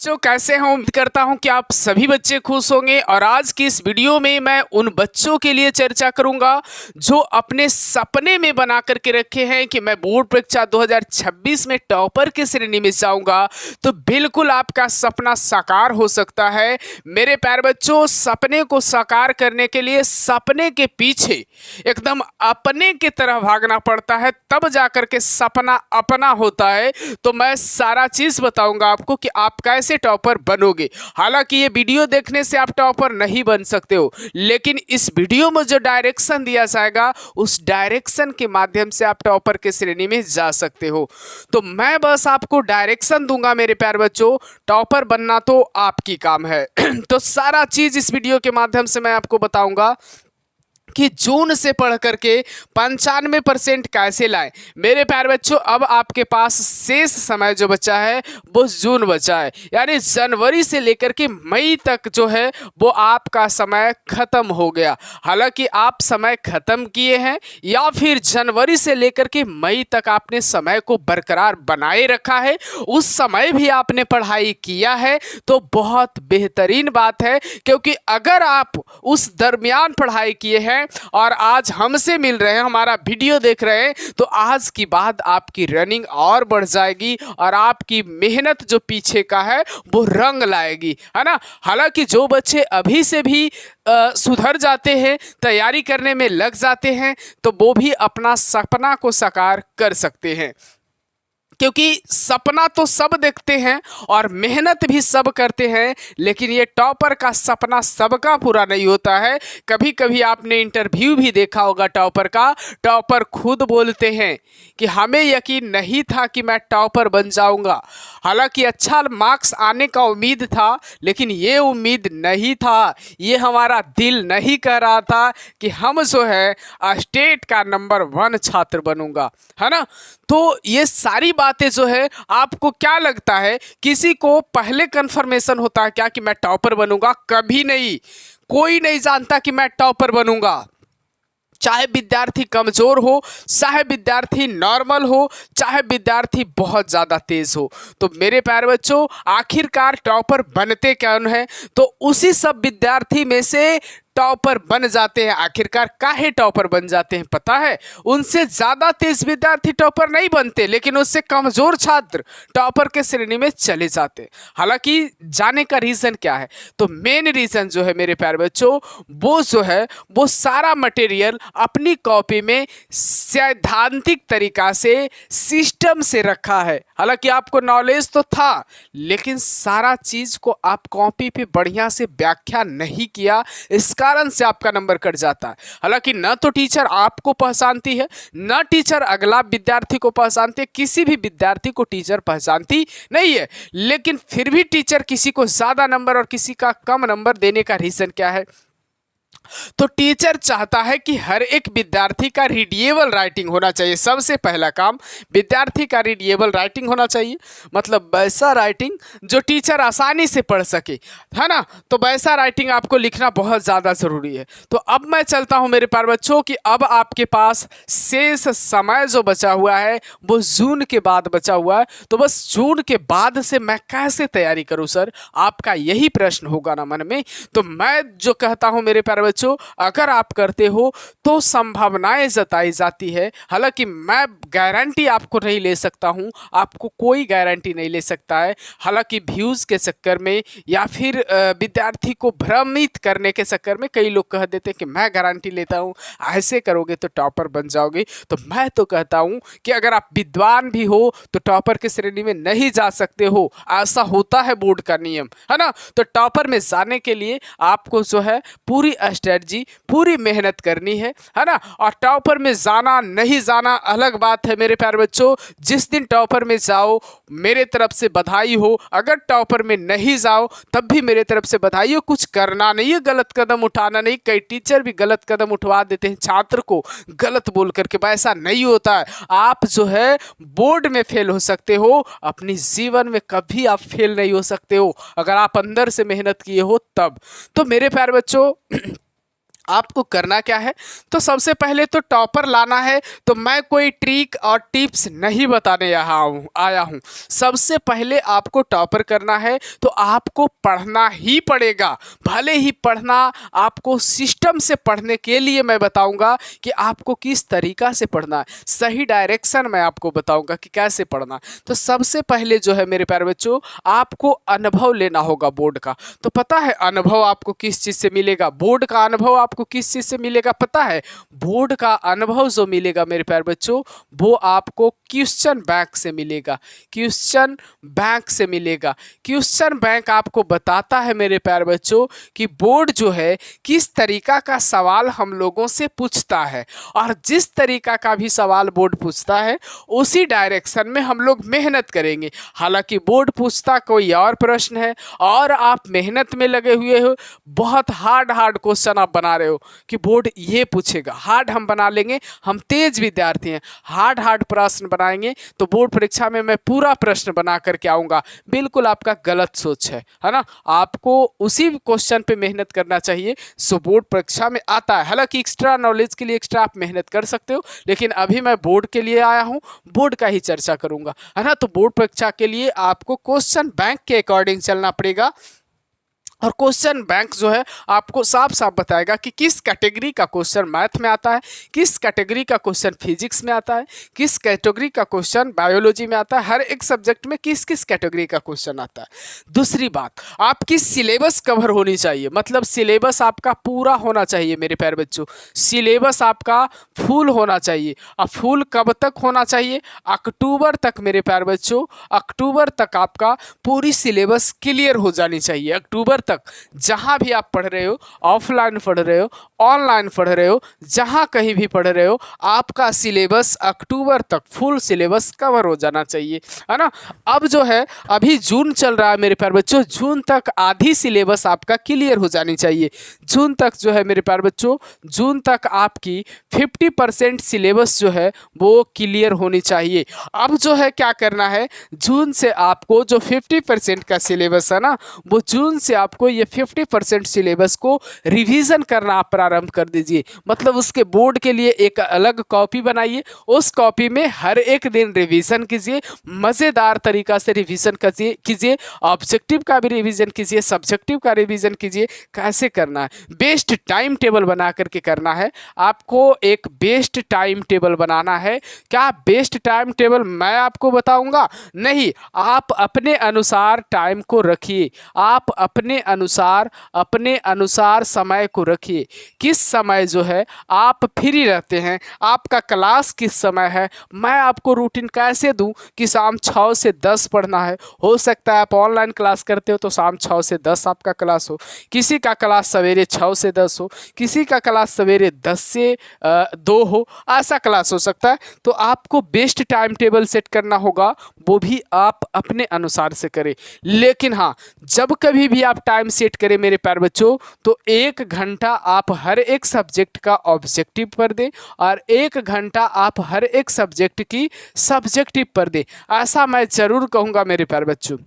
बच्चों कैसे हैं? उम्मीद करता हूं कि आप सभी बच्चे खुश होंगे। और आज की इस वीडियो में मैं उन बच्चों के लिए चर्चा करूंगा जो अपने सपने में बना करके रखे हैं कि मैं बोर्ड परीक्षा 2026 में टॉपर की श्रेणी में जाऊंगा। तो बिल्कुल आपका सपना साकार हो सकता है। मेरे प्यारे बच्चों, सपने को साकार करने के लिए सपने के पीछे एकदम अपने की तरह भागना पड़ता है, तब जाकर के सपना अपना होता है। तो मैं सारा चीज़ बताऊंगा आपको कि आप कैसे टॉपर बनोगे। हालांकि ये वीडियो देखने से आप टॉपर नहीं बन सकते हो, लेकिन इस वीडियो में जो डायरेक्शन दिया जाएगा उस डायरेक्शन के माध्यम से आप टॉपर के श्रेणी में जा सकते हो। तो मैं बस आपको डायरेक्शन दूंगा मेरे प्यारे बच्चों, टॉपर बनना तो आपकी काम है। तो सारा चीज इस वीडियो के माध्यम से मैं आपको बताऊंगा कि जून से पढ़ करके 95% कैसे लाएं। मेरे प्यारे बच्चों, अब आपके पास शेष समय जो बचा है वो जून बचा है, यानी जनवरी से लेकर के मई तक जो है वो आपका समय खत्म हो गया। हालांकि आप समय खत्म किए हैं या फिर जनवरी से लेकर के मई तक आपने समय को बरकरार बनाए रखा है, उस समय भी आपने पढ़ाई किया है, तो बहुत बेहतरीन बात है। क्योंकि अगर आप उस दरमियान पढ़ाई किए हैं और आज हमसे मिल रहे हैं, हमारा वीडियो देख रहे हैं, तो आज की बाद आपकी रनिंग और बढ़ जाएगी और आपकी मेहनत जो पीछे का है वो रंग लाएगी, है ना। हालांकि जो बच्चे अभी से भी सुधर जाते हैं, तैयारी करने में लग जाते हैं, तो वो भी अपना सपना को साकार कर सकते हैं। क्योंकि सपना तो सब देखते हैं और मेहनत भी सब करते हैं, लेकिन ये टॉपर का सपना सबका पूरा नहीं होता है। कभी कभी आपने इंटरव्यू भी देखा होगा टॉपर का। टॉपर खुद बोलते हैं कि हमें यकीन नहीं था कि मैं टॉपर बन जाऊंगा। हालांकि अच्छा मार्क्स आने का उम्मीद था, लेकिन ये उम्मीद नहीं था, ये हमारा दिल नहीं कह रहा था कि हम जो है स्टेट का नंबर 1 छात्र बनूंगा, है ना। तो ये सारी बातें जो है, आपको क्या लगता है किसी को पहले कंफर्मेशन होता है क्या कि मैं टॉपर बनूंगा? कभी नहीं। कोई नहीं जानता कि मैं टॉपर बनूंगा। चाहे विद्यार्थी कमजोर हो, चाहे विद्यार्थी नॉर्मल हो, चाहे विद्यार्थी बहुत ज़्यादा तेज हो। तो मेरे प्यारे बच्चों, आखिरकार टॉपर बनते कौन है? तो उसी सब विद्यार्थी में से टॉपर बन जाते हैं। आखिरकार काहे टॉपर बन जाते हैं पता है? उनसे ज़्यादा तेज विद्यार्थी टॉपर नहीं बनते, लेकिन उससे कमज़ोर छात्र टॉपर के श्रेणी में चले जाते हैं। हालांकि जाने का रीज़न क्या है? तो मेन रीज़न जो है मेरे प्यारे बच्चों, वो जो है वो सारा मटेरियल अपनी कॉपी में सैद्धांतिक तरीका से सिस्टम से रखा है। हालांकि आपको नॉलेज तो था, लेकिन सारा चीज़ को आप कॉपी पे बढ़िया से व्याख्या नहीं किया, इस कारण से आपका नंबर कट जाता है। हालांकि न तो टीचर आपको पहचानती है, न टीचर अगला विद्यार्थी को पहचानती है, किसी भी विद्यार्थी को टीचर पहचानती नहीं है, लेकिन फिर भी टीचर किसी को ज़्यादा नंबर और किसी का कम नंबर देने का रीज़न क्या है? तो टीचर चाहता है कि हर एक विद्यार्थी का रीडेबल राइटिंग होना चाहिए। सबसे पहला काम, विद्यार्थी का रीडेबल राइटिंग होना चाहिए, मतलब वैसा राइटिंग जो टीचर आसानी से पढ़ सके, है ना। तो वैसा राइटिंग आपको लिखना बहुत ज़्यादा ज़रूरी है। तो अब मैं चलता हूँ मेरे प्यारे बच्चों कि अब आपके पास शेष समय जो बचा हुआ है वो जून के बाद बचा हुआ है। तो बस जून के बाद से मैं कैसे तैयारी करूँ सर, आपका यही प्रश्न होगा ना मन में। तो मैं जो कहता हूँ मेरे प्यारे बच्चों, अगर आप करते हो तो संभावनाएं जताई जाती है। हालांकि मैं गारंटी आपको नहीं ले सकता हूं, आपको कोई गारंटी नहीं ले सकता है। हालांकि व्यूज के चक्कर में या फिर विद्यार्थी को भ्रमित करने के चक्कर में कई लोग कह देते हैं कि मैं गारंटी लेता हूं, ऐसे करोगे तो टॉपर बन जाओगे। तो मैं तो कहता हूं कि अगर आप विद्वान भी हो तो टॉपर की श्रेणी में नहीं जा सकते हो, ऐसा होता है बोर्ड का नियम, है ना। तो टॉपर में जाने के लिए आपको जो है पूरी स्ट्रेटजी, पूरी मेहनत करनी है ना। और टॉपर में जाना नहीं जाना अलग बात है मेरे प्यारे बच्चों। जिस दिन टॉपर में जाओ मेरे तरफ से बधाई हो, अगर टॉपर में नहीं जाओ तब भी मेरे तरफ से बधाई हो। कुछ करना नहीं है, गलत कदम उठाना नहीं। कई टीचर भी गलत कदम उठवा देते हैं छात्र को गलत बोल करके, वैसा नहीं होता है। आप जो है बोर्ड में फेल हो सकते हो, अपनी जीवन में कभी आप फेल नहीं हो सकते हो अगर आप अंदर से मेहनत किए हो तब। तो मेरे प्यारे बच्चों, आपको करना क्या है, तो सबसे पहले तो टॉपर लाना है। तो मैं कोई ट्रिक और टिप्स नहीं बताने यहाँ आया हूँ। सबसे पहले आपको टॉपर करना है तो आपको पढ़ना ही पड़ेगा। भले ही पढ़ना, आपको सिस्टम से पढ़ने के लिए मैं बताऊंगा कि आपको किस तरीका से पढ़ना है, सही डायरेक्शन मैं आपको बताऊंगा कि कैसे पढ़ना है। तो सबसे पहले जो है मेरे प्यारे बच्चों, आपको अनुभव लेना होगा बोर्ड का। तो पता है अनुभव आपको किस चीज़ से मिलेगा? बोर्ड का अनुभव आपको किस चीज से मिलेगा पता है? बोर्ड का अनुभव जो मिलेगा मेरे प्यारे बच्चों, वो आपको क्वेश्चन बैंक से मिलेगा। क्वेश्चन बैंक से मिलेगा। क्वेश्चन बैंक आपको बताता है मेरे प्यारे बच्चों कि बोर्ड जो है किस तरीका का सवाल हम लोगों से पूछता है, और जिस तरीका का भी सवाल बोर्ड पूछता है उसी डायरेक्शन में हम लोग मेहनत करेंगे। हालांकि बोर्ड पूछता कोई और प्रश्न है और आप मेहनत में लगे हुए हो, बहुत हार्ड क्वेश्चन आप बना रहे हो कि बोर्ड ये पूछेगा, हार्ड हम बना लेंगे। हम तेज विद्यार्थी हैं, हार्ड प्रश्न बनाएंगे तो बोर्ड परीक्षा में मैं पूरा प्रश्न बना करके आऊँगा। बिल्कुल आपका गलत सोच है ना। आपको उसी क्वेश्चन पे मेहनत करना चाहिए सो बोर्ड परीक्षा में आता है। हालांकि एक्स्ट्रा नॉलेज के लिए एक्स्ट्रा आप मेहनत कर सकते हो, लेकिन अभी मैं बोर्ड के लिए आया हूँ, बोर्ड का ही चर्चा करूँगा, है ना। तो बोर्ड परीक्षा के लिए आपको क्वेश्चन बैंक के अकॉर्डिंग चलना पड़ेगा। और क्वेश्चन बैंक जो है आपको साफ साफ बताएगा कि किस कैटेगरी का क्वेश्चन मैथ में आता है, किस कैटेगरी का क्वेश्चन फिजिक्स में आता है, किस कैटेगरी का क्वेश्चन बायोलॉजी में आता है। हर एक सब्जेक्ट में किस किस कैटेगरी का क्वेश्चन आता है। दूसरी बात, आपकी सिलेबस कवर होनी चाहिए, मतलब सिलेबस आपका पूरा होना चाहिए मेरे प्यारे बच्चों। सिलेबस आपका फुल होना चाहिए। अब फुल कब तक होना चाहिए? अक्टूबर तक मेरे प्यारे बच्चों, अक्टूबर तक आपका पूरी सिलेबस क्लियर हो जानी चाहिए। अक्टूबर तक जहां भी आप पढ़ रहे हो, ऑफलाइन पढ़ रहे हो, ऑनलाइन पढ़ रहे हो, जहां कहीं भी पढ़ रहे हो, आपका सिलेबस अक्टूबर तक फुल सिलेबस कवर हो जाना चाहिए, है ना। अब जो है अभी जून चल रहा है मेरे प्यारे बच्चों, जून तक आधी सिलेबस आपका क्लियर हो जानी चाहिए। जून तक जो है मेरे प्यारे बच्चों, जून तक आपकी 50% सिलेबस जो है वो क्लियर होनी चाहिए। अब जो है क्या करना है, जून से आपको जो 50% का सिलेबस है ना, वो जून से आपको ये 50% सिलेबस को रिवीजन करना आप प्रारंभ कर दीजिए। मतलब उसके बोर्ड के लिए एक अलग कॉपी बनाइए, उस कॉपी में हर एक दिन रिवीजन कीजिए, मज़ेदार तरीका से रिवीजन कीजिए। ऑब्जेक्टिव का भी रिवीजन कीजिए, सब्जेक्टिव का रिवीजन कीजिए। कैसे करना है? बेस्ट टाइम टेबल बना करके करना है। आपको एक बेस्ट टाइम टेबल बनाना है। क्या बेस्ट टाइम टेबल मैं आपको बताऊंगा? नहीं, आप अपने अनुसार टाइम को रखिए, आप अपने अनुसार समय को रखिए। किस समय जो है आप फ्री रहते हैं, आपका क्लास किस समय है, मैं आपको रूटीन कैसे दूं कि शाम 6 से 10 पढ़ना है। हो सकता है आप ऑनलाइन क्लास करते हो तो शाम 6 से 10 आपका क्लास हो, किसी का क्लास सवेरे 6 से 10 हो, किसी का क्लास सवेरे 10 से 2 हो, ऐसा क्लास हो सकता है। तो आपको बेस्ट टाइम टेबल सेट करना होगा, वो भी आप अपने अनुसार से करें। लेकिन हाँ, जब कभी भी आप टाइम सेट करें मेरे प्यारे बच्चों, तो 1 घंटा आप हर एक सब्जेक्ट का ऑब्जेक्टिव पर दें और 1 घंटा आप हर एक सब्जेक्ट की सब्जेक्टिव पर दें। ऐसा मैं ज़रूर कहूँगा मेरे प्यारे बच्चों।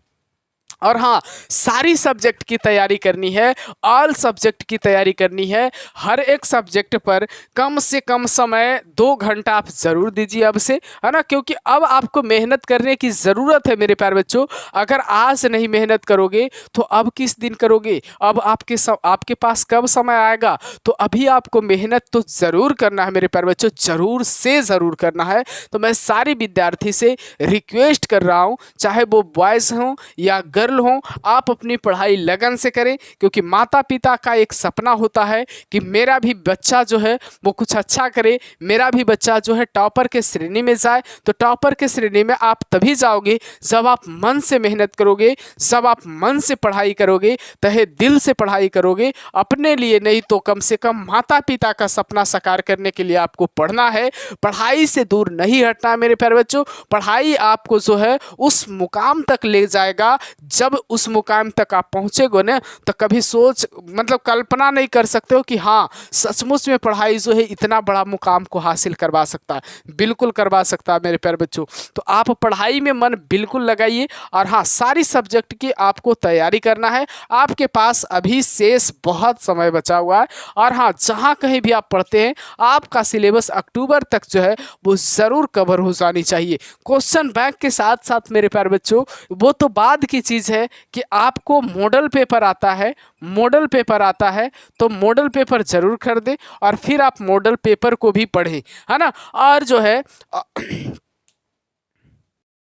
और हाँ, सारी सब्जेक्ट की तैयारी करनी है, ऑल सब्जेक्ट की तैयारी करनी है। हर एक सब्जेक्ट पर कम से कम समय 2 घंटा आप ज़रूर दीजिए अब से, है ना। क्योंकि अब आपको मेहनत करने की ज़रूरत है मेरे प्यारे बच्चों। अगर आज नहीं मेहनत करोगे तो अब किस दिन करोगे? अब आपके पास कब समय आएगा? तो अभी आपको मेहनत तो ज़रूर करना है मेरे प्यारे बच्चों, ज़रूर से ज़रूर करना है। तो मैं सारे विद्यार्थी से रिक्वेस्ट कर रहा हूँ, चाहे वो बॉयज़ हों या गर्ल हो, आप अपनी पढ़ाई लगन से करें। क्योंकि माता पिता का एक सपना होता है कि मेरा भी बच्चा जो है वो कुछ अच्छा करे, मेरा भी बच्चा जो है टॉपर के श्रेणी में जाए। तो टॉपर के श्रेणी में आप तभी जाओगे जब आप मन से मेहनत करोगे, जब आप मन से पढ़ाई करोगे, तहे दिल से पढ़ाई करोगे। अपने लिए नहीं तो कम से कम माता पिता का सपना साकार करने के लिए आपको पढ़ना है। पढ़ाई से दूर नहीं हटना मेरे प्यारे बच्चों। पढ़ाई आपको जो है उस मुकाम तक ले जाएगा जब उस मुकाम तक आप पहुँचेगो ना तो कभी सोच मतलब कल्पना नहीं कर सकते हो कि हाँ सचमुच में पढ़ाई जो है इतना बड़ा मुकाम को हासिल करवा सकता है। बिल्कुल करवा सकता है मेरे प्यारे बच्चों। तो आप पढ़ाई में मन बिल्कुल लगाइए और हाँ सारी सब्जेक्ट की आपको तैयारी करना है। आपके पास अभी शेष बहुत समय बचा हुआ है और हाँ जहाँ कहीं भी आप पढ़ते हैं आपका सिलेबस अक्टूबर तक जो है वो ज़रूर कवर हो जानी चाहिए। क्वेश्चन बैंक के साथ साथ मेरे प्यारे बच्चों वो तो बाद की चीज़ है कि आपको मॉडल पेपर आता है, मॉडल पेपर आता है तो मॉडल पेपर ज़रूर खरीदें और फिर आप मॉडल पेपर को भी पढ़ें, है ना। और जो है